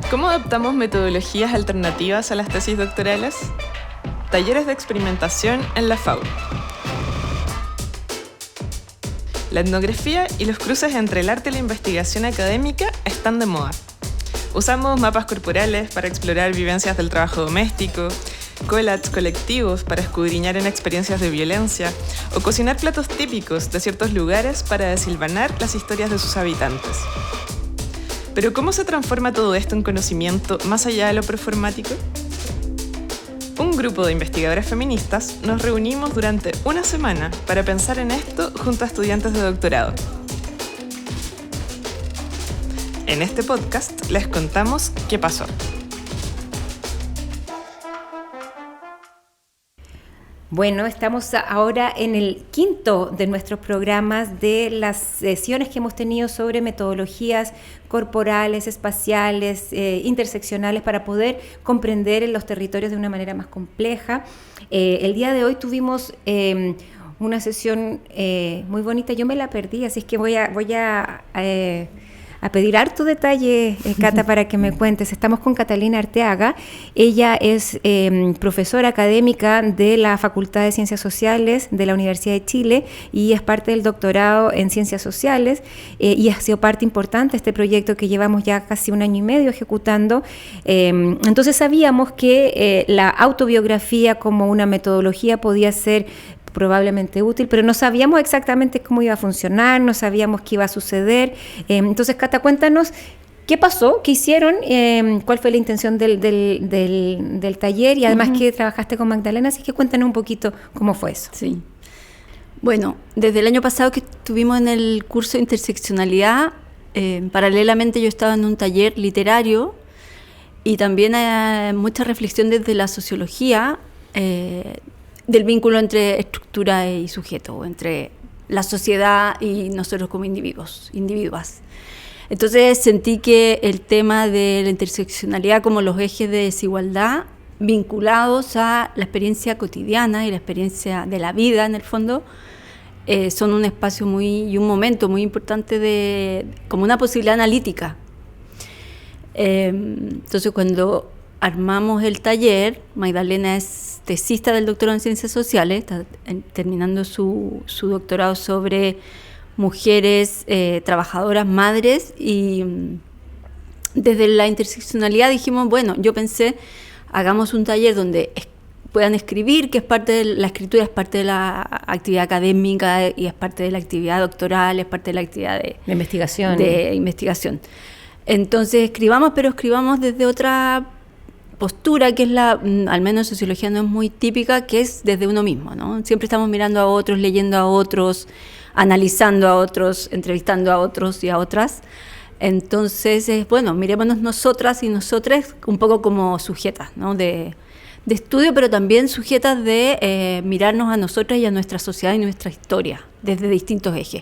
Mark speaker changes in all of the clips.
Speaker 1: ¿Cómo adaptamos metodologías alternativas a las tesis doctorales? Talleres de experimentación en la FAU. La etnografía y los cruces entre el arte y la investigación académica están de moda. Usamos mapas corporales para explorar vivencias del trabajo doméstico, collages colectivos para escudriñar en experiencias de violencia o cocinar platos típicos de ciertos lugares para desilvanar las historias de sus habitantes. Pero ¿cómo se transforma todo esto en conocimiento más allá de lo performático? Un grupo de investigadoras feministas nos reunimos durante una semana para pensar en esto junto a estudiantes de doctorado. En este podcast les contamos qué pasó.
Speaker 2: Bueno, estamos ahora en el quinto de nuestros programas de las sesiones que hemos tenido sobre metodologías corporales, espaciales, interseccionales para poder comprender los territorios de una manera más compleja. El día de hoy tuvimos una sesión muy bonita. Yo me la perdí, así es que voy a pedir harto detalle, Cata, para que me cuentes. Estamos con Catalina Arteaga. Ella es profesora académica de la Facultad de Ciencias Sociales de la Universidad de Chile y es parte del doctorado en Ciencias Sociales y ha sido parte importante de este proyecto que llevamos ya casi 1 año y medio ejecutando. Entonces sabíamos que la autobiografía como una metodología podía ser probablemente útil, pero no sabíamos exactamente cómo iba a funcionar, no sabíamos qué iba a suceder. Entonces, Cata, cuéntanos qué pasó, qué hicieron, cuál fue la intención del taller y además que trabajaste con Magdalena, así que cuéntanos un poquito cómo fue eso.
Speaker 3: Sí. Bueno, desde el año pasado que estuvimos en el curso de interseccionalidad, paralelamente yo estaba en un taller literario y también mucha reflexión desde la sociología, del vínculo entre estructura y sujeto, entre la sociedad y nosotros como individuas. Entonces sentí que el tema de la interseccionalidad como los ejes de desigualdad vinculados a la experiencia cotidiana y la experiencia de la vida en el fondo son un espacio y un momento muy importante como una posibilidad analítica. Entonces cuando armamos el taller, Magdalena es tesista del doctorado en Ciencias Sociales, está terminando su doctorado sobre mujeres trabajadoras, madres, y desde la interseccionalidad dijimos, bueno, yo pensé, hagamos un taller donde puedan escribir, que es parte de la escritura, es parte de la actividad académica y es parte de la actividad doctoral, es parte de la actividad de investigación. Entonces escribamos, pero escribamos desde otra postura que es al menos en sociología no es muy típica, que es desde uno mismo, ¿no? Siempre estamos mirando a otros, leyendo a otros, analizando a otros, entrevistando a otros y a otras. Entonces, bueno, mirémonos nosotras y nosotres un poco como sujetas, ¿no? de estudio, pero también sujetas de mirarnos a nosotras y a nuestra sociedad y nuestra historia, desde distintos ejes.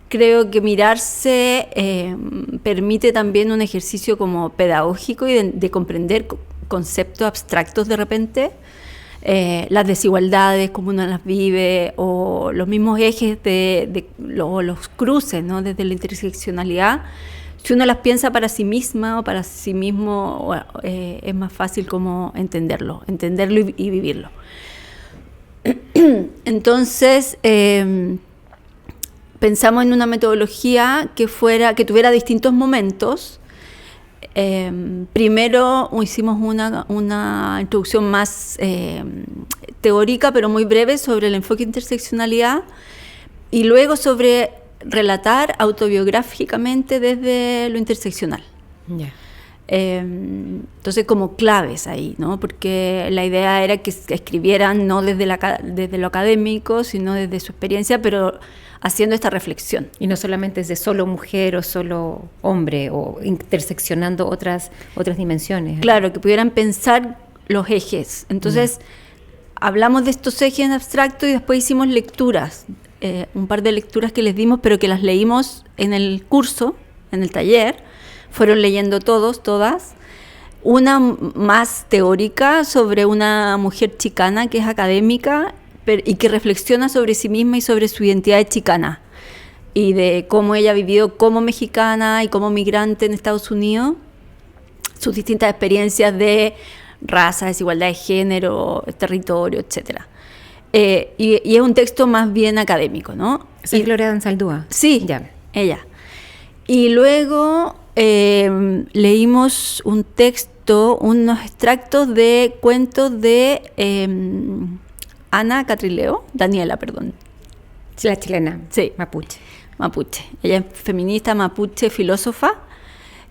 Speaker 3: Creo que mirarse permite también un ejercicio como pedagógico y de comprender conceptos abstractos de repente, las desigualdades, cómo uno las vive, o los mismos ejes los cruces, ¿no? Desde la interseccionalidad. Si uno las piensa para sí misma o para sí mismo, es más fácil como entenderlo y vivirlo. Entonces, pensamos en una metodología que tuviera distintos momentos. Primero hicimos una introducción más teórica, pero muy breve, sobre el enfoque de interseccionalidad, y luego sobre relatar autobiográficamente desde lo interseccional. Yeah. Entonces como claves ahí, ¿no? Porque la idea era que escribieran no desde lo académico, sino desde su experiencia, pero haciendo esta reflexión.
Speaker 2: Y no solamente desde solo mujer o solo hombre, o interseccionando otras dimensiones.
Speaker 3: Claro, que pudieran pensar los ejes. Entonces, hablamos de estos ejes en abstracto y después hicimos lecturas, un par de lecturas que les dimos, pero que las leímos en el curso, en el taller. Fueron leyendo todas. Una más teórica sobre una mujer chicana que es académica y que reflexiona sobre sí misma y sobre su identidad chicana y de cómo ella ha vivido como mexicana y como migrante en Estados Unidos, sus distintas experiencias de raza, desigualdad de género, territorio, etc. Y es un texto más bien académico, ¿no?
Speaker 2: ¿Es Gloria Anzaldúa?
Speaker 3: Sí,
Speaker 2: ya.
Speaker 3: Ella. Y luego leímos un texto, unos extractos de cuentos de Daniela, perdón.
Speaker 2: La chilena.
Speaker 3: Sí.
Speaker 2: Mapuche.
Speaker 3: Ella es feminista, mapuche, filósofa.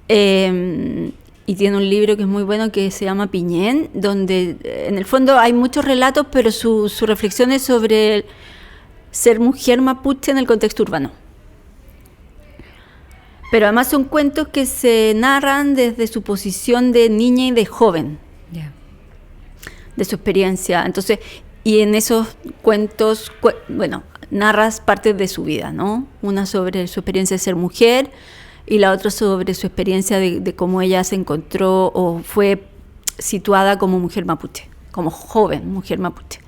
Speaker 3: Y tiene un libro que es muy bueno que se llama Piñén, donde en el fondo hay muchos relatos, pero su reflexión es sobre ser mujer mapuche en el contexto urbano. Pero además son cuentos que se narran desde su posición de niña y de joven, de su experiencia. Entonces, y en esos cuentos, narras partes de su vida, ¿no? Una sobre su experiencia de ser mujer y la otra sobre su experiencia de cómo ella se encontró o fue situada como mujer mapuche, como joven mujer mapuche.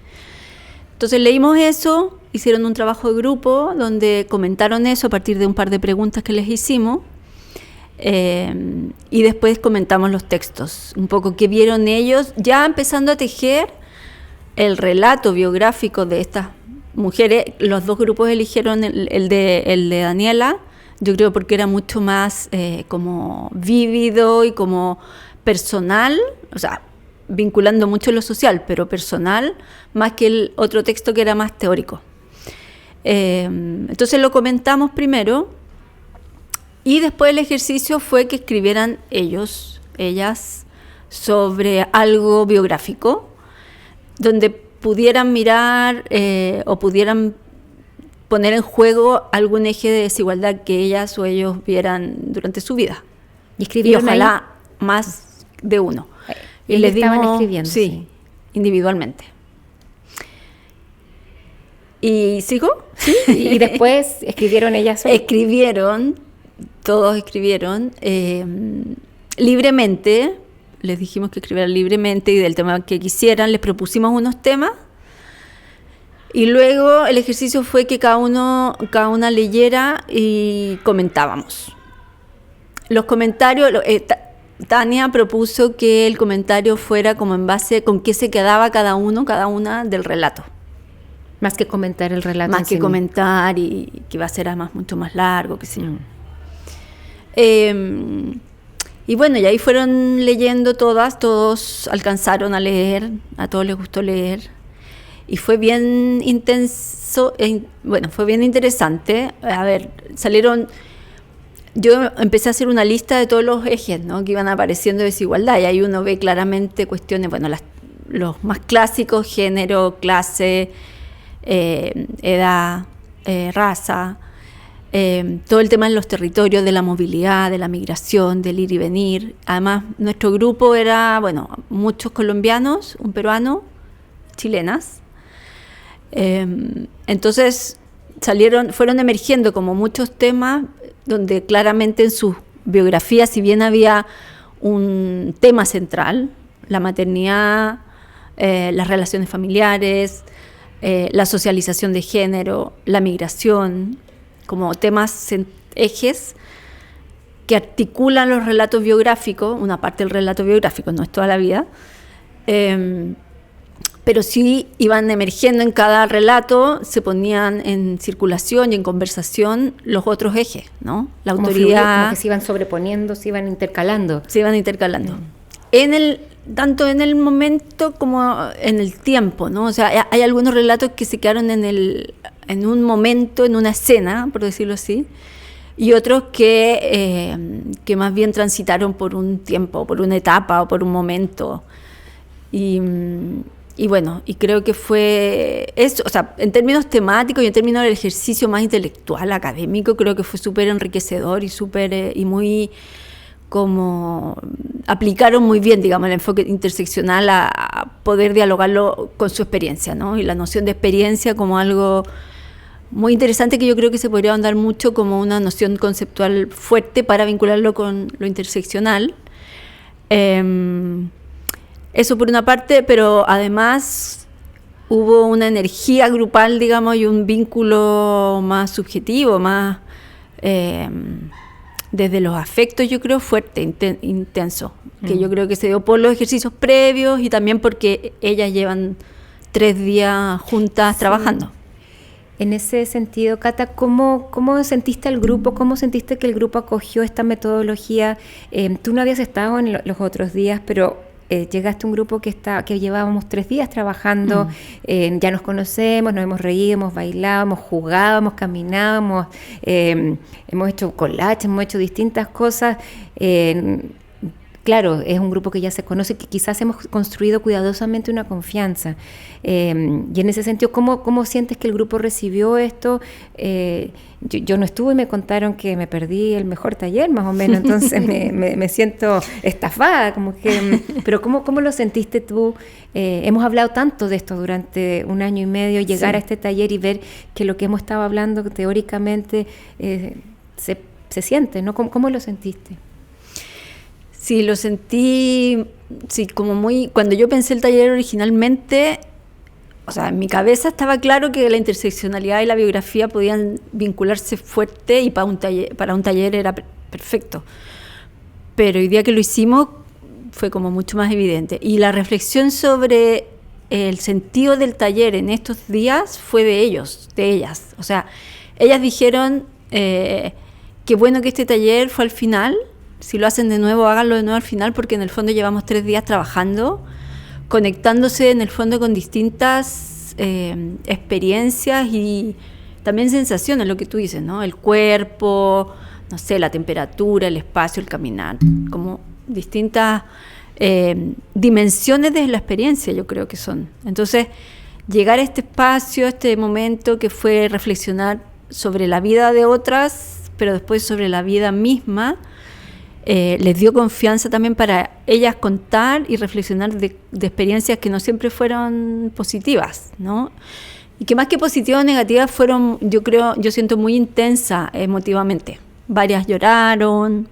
Speaker 3: Entonces leímos eso, hicieron un trabajo de grupo donde comentaron eso a partir de un par de preguntas que les hicimos y después comentamos los textos, un poco qué vieron ellos, ya empezando a tejer el relato biográfico de estas mujeres. Los dos grupos eligieron el de Daniela, yo creo porque era mucho más como vívido y como personal, o sea, vinculando mucho lo social, pero personal, más que el otro texto que era más teórico. Entonces lo comentamos primero y después el ejercicio fue que escribieran ellas, sobre algo biográfico, donde pudieran mirar o pudieran poner en juego algún eje de desigualdad que ellas o ellos vieran durante su vida. Y ojalá ahí más de uno.
Speaker 2: Y les estaban escribiendo.
Speaker 3: Sí, individualmente. ¿Y sigo?
Speaker 2: ¿Sí? Y después escribieron ellas solas.
Speaker 3: Todos escribieron libremente. Les dijimos que escribieran libremente y del tema que quisieran. Les propusimos unos temas. Y luego el ejercicio fue que cada una leyera y comentábamos. Los comentarios... Tania propuso que el comentario fuera como en base con qué se quedaba cada una del relato.
Speaker 2: Más que comentar el relato.
Speaker 3: Más que comentar y que va a ser además mucho más largo, qué sé yo. Y bueno, y ahí fueron leyendo todos alcanzaron a leer, a todos les gustó leer. Y fue bien intenso, fue bien interesante. A ver, yo empecé a hacer una lista de todos los ejes, ¿no?, que iban apareciendo de desigualdad, y ahí uno ve claramente cuestiones, los más clásicos: género, clase, edad, raza, todo el tema de los territorios, de la movilidad, de la migración, del ir y venir. Además, nuestro grupo era, muchos colombianos, un peruano, chilenas. Entonces fueron emergiendo como muchos temas donde claramente en sus biografías, si bien había un tema central, la maternidad, las relaciones familiares, la socialización de género, la migración, como temas ejes que articulan los relatos biográficos, una parte del relato biográfico, no es toda la vida, pero sí iban emergiendo en cada relato, se ponían en circulación y en conversación los otros ejes, ¿no? La autoridad...
Speaker 2: Como que se iban sobreponiendo, se iban intercalando.
Speaker 3: Tanto en el momento como en el tiempo, ¿no? O sea, hay algunos relatos que se quedaron en un momento, en una escena, por decirlo así, y otros que más bien transitaron por un tiempo, por una etapa o por un momento. Y creo que fue eso, o sea, en términos temáticos y en términos del ejercicio más intelectual, académico, creo que fue súper enriquecedor y muy como aplicaron muy bien, digamos, el enfoque interseccional a poder dialogarlo con su experiencia, ¿no? Y la noción de experiencia como algo muy interesante que yo creo que se podría ahondar mucho como una noción conceptual fuerte para vincularlo con lo interseccional. Eso por una parte, pero además hubo una energía grupal, digamos, y un vínculo más subjetivo, más desde los afectos, yo creo, fuerte, intenso, que yo creo que se dio por los ejercicios previos y también porque ellas llevan 3 días juntas trabajando.
Speaker 2: En ese sentido, Cata, ¿cómo sentiste al grupo? ¿Cómo sentiste que el grupo acogió esta metodología? Tú no habías estado en los otros días, pero llegaste a un grupo que llevábamos 3 días trabajando, ya nos conocemos, nos hemos reído, hemos bailado, hemos jugado, hemos caminado, hemos hecho collage, hemos hecho distintas cosas. Claro, es un grupo que ya se conoce, que quizás hemos construido cuidadosamente una confianza. Y en ese sentido, ¿cómo sientes que el grupo recibió esto? Yo no estuve y me contaron que me perdí el mejor taller, más o menos, entonces me siento estafada, pero ¿cómo lo sentiste tú? Hemos hablado tanto de esto durante 1 año y medio, llegar a este taller y ver que lo que hemos estado hablando teóricamente se siente, ¿no? ¿Cómo lo sentiste?
Speaker 3: Sí, lo sentí, como cuando yo pensé el taller originalmente, o sea, en mi cabeza estaba claro que la interseccionalidad y la biografía podían vincularse fuerte y para un taller era perfecto. Pero el día que lo hicimos fue como mucho más evidente. Y la reflexión sobre el sentido del taller en estos días fue de ellas. O sea, ellas dijeron, qué bueno que este taller fue al final. Si lo hacen de nuevo, háganlo de nuevo al final, porque en el fondo llevamos 3 días trabajando, conectándose en el fondo con distintas experiencias y también sensaciones, lo que tú dices, ¿no? El cuerpo, no sé, la temperatura, el espacio, el caminar, como distintas dimensiones de la experiencia, yo creo que son. Entonces, llegar a este espacio, a este momento que fue reflexionar sobre la vida de otras, pero después sobre la vida misma, les dio confianza también para ellas contar y reflexionar de experiencias que no siempre fueron positivas, ¿no? Y que más que positivas o negativas fueron, yo siento muy intensas emotivamente. Varias lloraron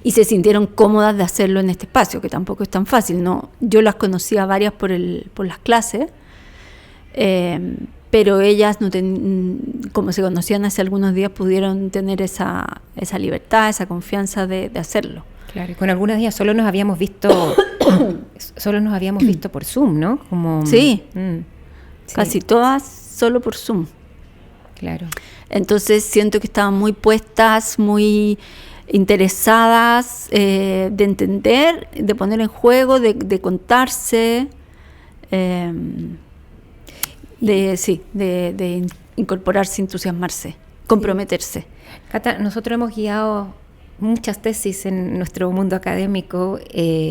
Speaker 3: y se sintieron cómodas de hacerlo en este espacio, que tampoco es tan fácil, ¿no? Yo las conocía varias por las clases, pero ellas, como se conocían hace algunos días, pudieron tener esa libertad, esa confianza de hacerlo.
Speaker 2: Claro, y con algunos días solo nos habíamos visto por Zoom, ¿no?
Speaker 3: Sí, casi todas solo por Zoom.
Speaker 2: Claro.
Speaker 3: Entonces siento que estaban muy puestas, muy interesadas de entender, de poner en juego, de contarse. De incorporarse, entusiasmarse, comprometerse.
Speaker 2: Cata, nosotros hemos guiado muchas tesis en nuestro mundo académico,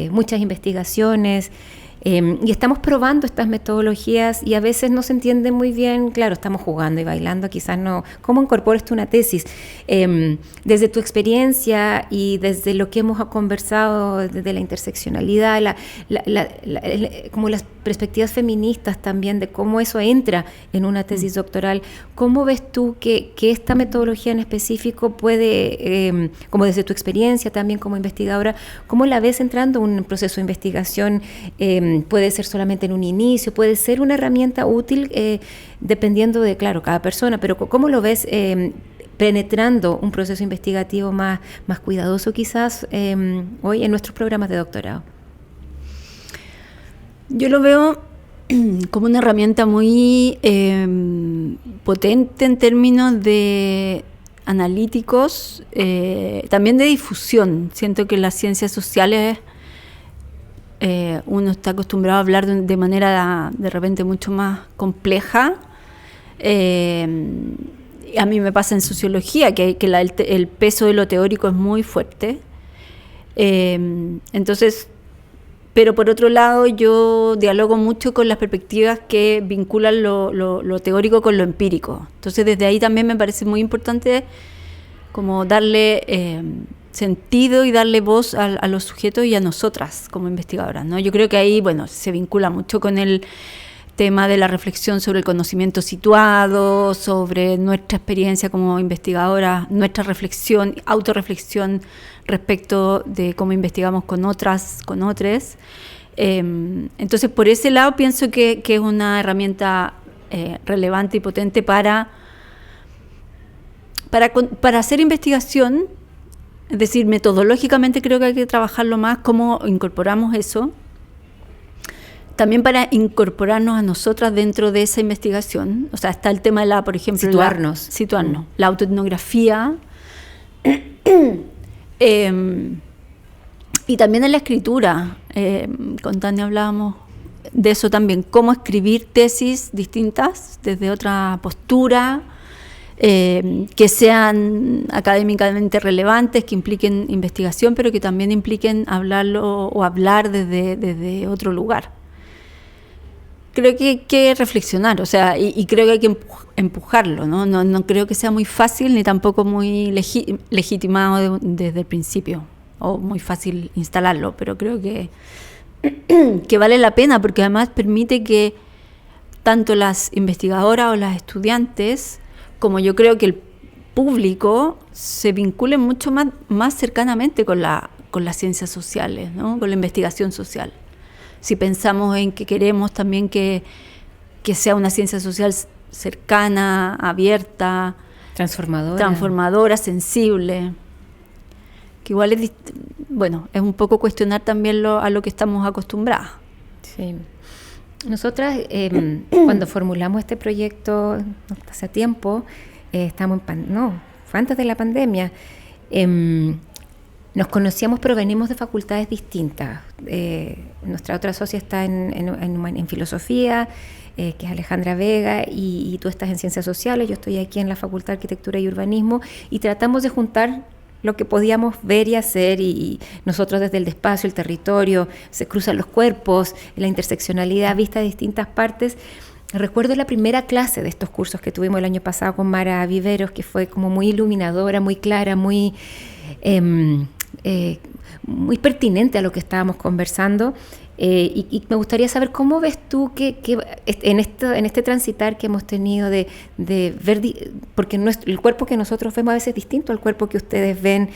Speaker 2: muchas investigaciones, y estamos probando estas metodologías y a veces no se entiende muy bien, claro, estamos jugando y bailando, quizás no, ¿cómo incorpora esto una tesis? Desde tu experiencia y desde lo que hemos conversado, desde la interseccionalidad, como las perspectivas feministas también, de cómo eso entra en una tesis doctoral, ¿cómo ves tú que esta metodología en específico puede, como desde tu experiencia también como investigadora, cómo la ves entrando en un proceso de investigación? Puede ser solamente en un inicio, puede ser una herramienta útil dependiendo de, claro, cada persona, pero ¿cómo lo ves penetrando un proceso investigativo más cuidadoso quizás hoy en nuestros programas de doctorado?
Speaker 3: Yo lo veo como una herramienta muy potente en términos de analíticos, también de difusión. Siento que en las ciencias sociales uno está acostumbrado a hablar de manera de repente mucho más compleja. A mí me pasa en sociología que el peso de lo teórico es muy fuerte. Entonces, pero por otro lado yo dialogo mucho con las perspectivas que vinculan lo teórico con lo empírico. Entonces desde ahí también me parece muy importante como darle sentido y darle voz a los sujetos y a nosotras como investigadoras, ¿no? Yo creo que ahí, bueno, se vincula mucho con el tema de la reflexión sobre el conocimiento situado, sobre nuestra experiencia como investigadora, nuestra reflexión, autorreflexión respecto de cómo investigamos con otras, con otros. Entonces, por ese lado pienso que es una herramienta relevante y potente para hacer investigación Es decir, metodológicamente creo que hay que trabajarlo más, cómo incorporamos eso. También para incorporarnos a nosotras dentro de esa investigación. O sea, está el tema de por ejemplo...
Speaker 2: Situarnos.
Speaker 3: La autoetnografía. Y también en la escritura. Con Tania hablábamos de eso también. Cómo escribir tesis distintas desde otra postura, que sean académicamente relevantes, que impliquen investigación, pero que también impliquen hablarlo o hablar desde otro lugar. Creo que hay que reflexionar, o sea, y creo que hay que empujarlo, ¿no? No creo que sea muy fácil ni tampoco muy legitimado desde el principio, o muy fácil instalarlo, pero creo que vale la pena, porque además permite que tanto las investigadoras o las estudiantes, como yo creo que el público, se vinculen mucho más cercanamente con las ciencias sociales, ¿no? Con la investigación social. Si pensamos en que queremos también que sea una ciencia social cercana, abierta, transformadora, sensible, que igual es un poco cuestionar también a lo que estamos acostumbradas.
Speaker 2: Sí. Nosotras, cuando formulamos este proyecto hace tiempo, fue antes de la pandemia, nos conocíamos, pero venimos de facultades distintas. Nuestra otra socia está en filosofía, que es Alejandra Vega, y tú estás en ciencias sociales, yo estoy aquí en la Facultad de Arquitectura y Urbanismo, y tratamos de juntar lo que podíamos ver y hacer, y nosotros desde el espacio, el territorio, se cruzan los cuerpos, la interseccionalidad vista de distintas partes. Recuerdo la primera clase de estos cursos que tuvimos el año pasado con Mara Viveros, que fue como muy iluminadora, muy clara, muy pertinente a lo que estábamos conversando, y me gustaría saber cómo ves tú que en este transitar que hemos tenido de ver, porque el cuerpo que nosotros vemos a veces es distinto al cuerpo que ustedes ven.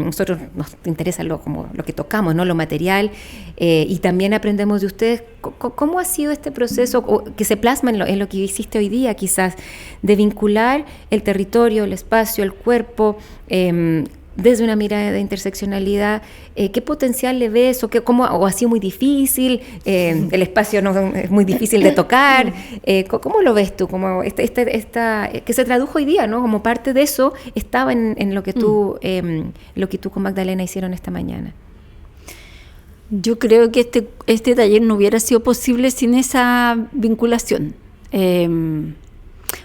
Speaker 2: Nosotros nos interesa lo que tocamos, ¿no? Lo material, y también aprendemos de ustedes. ¿Cómo ha sido este proceso que se plasma en lo que hiciste hoy día, quizás, de vincular el territorio, el espacio, el cuerpo, desde una mirada de interseccionalidad? ¿Qué potencial le ves? ¿O ha sido muy difícil? ¿El espacio no es muy difícil de tocar? ¿Cómo lo ves tú? Como que se tradujo hoy día, ¿no? Como parte de eso estaba en lo que tú con Magdalena hicieron esta mañana.
Speaker 3: Yo creo que este taller no hubiera sido posible sin esa vinculación.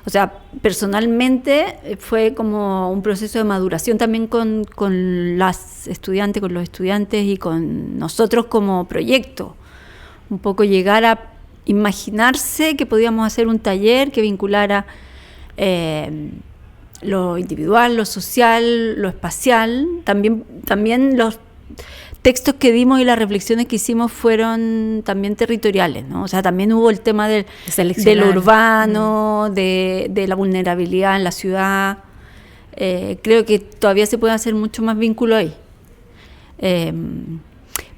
Speaker 3: O sea, personalmente fue como un proceso de maduración también con las estudiantes, con los estudiantes y con nosotros como proyecto. Un poco llegar a imaginarse que podíamos hacer un taller que vinculara lo individual, lo social, lo espacial. También los textos que dimos y las reflexiones que hicimos fueron también territoriales, ¿no? O sea, también hubo el tema de lo urbano, de la vulnerabilidad en la ciudad. Creo que todavía se puede hacer mucho más vínculo ahí.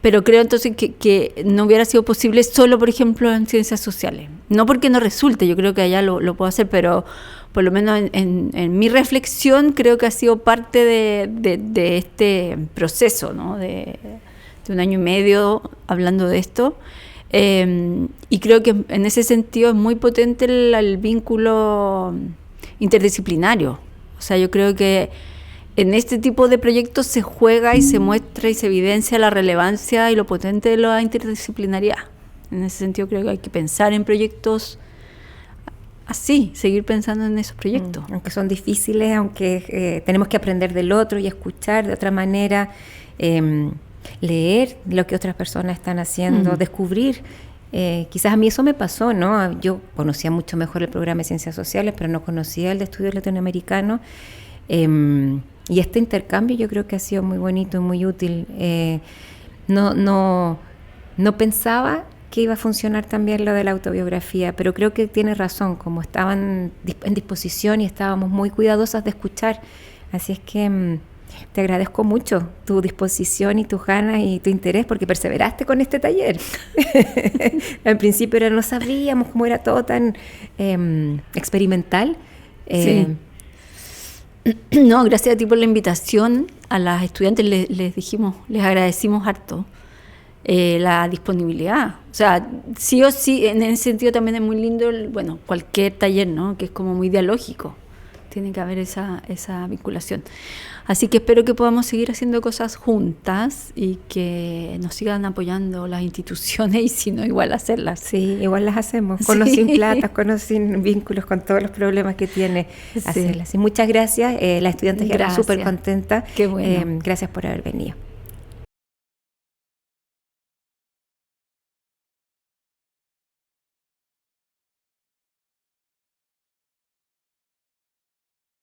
Speaker 3: Pero creo entonces que no hubiera sido posible solo, por ejemplo, en ciencias sociales. No porque no resulte, yo creo que allá lo puedo hacer, pero por lo menos en mi reflexión creo que ha sido parte de este proceso, ¿no? De un año y medio hablando de esto. Y creo que en ese sentido es muy potente el vínculo interdisciplinario. O sea, yo creo que en este tipo de proyectos se juega y se muestra y se evidencia la relevancia y lo potente de la interdisciplinariedad. En ese sentido creo que hay que pensar en proyectos así, seguir pensando en esos proyectos.
Speaker 2: Aunque son difíciles, aunque tenemos que aprender del otro y escuchar de otra manera, leer lo que otras personas están haciendo, descubrir. Quizás a mí eso me pasó, ¿no? Yo conocía mucho mejor el programa de Ciencias Sociales, pero no conocía el de Estudios Latinoamericanos. Y este intercambio yo creo que ha sido muy bonito y muy útil. No pensaba que iba a funcionar también lo de la autobiografía, pero creo que tiene razón, como estaban en disposición y estábamos muy cuidadosas de escuchar. Así es que te agradezco mucho tu disposición y tus ganas y tu interés, porque perseveraste con este taller. Al principio no sabíamos cómo era todo tan experimental.
Speaker 3: Sí. No, gracias a ti por la invitación. A las estudiantes les agradecimos harto la disponibilidad. O sea, sí o sí, en ese sentido también es muy lindo, cualquier taller, ¿no? Que es como muy dialógico. Tiene que haber esa vinculación. Así que espero que podamos seguir haciendo cosas juntas y que nos sigan apoyando las instituciones y si no, igual hacerlas.
Speaker 2: Sí, igual las hacemos, con o sin plata, con o sin vínculos, con todos los problemas que tiene hacerlas. Y muchas gracias, las estudiantes quedaron súper contentas.
Speaker 3: Qué bueno.
Speaker 2: Gracias por haber venido.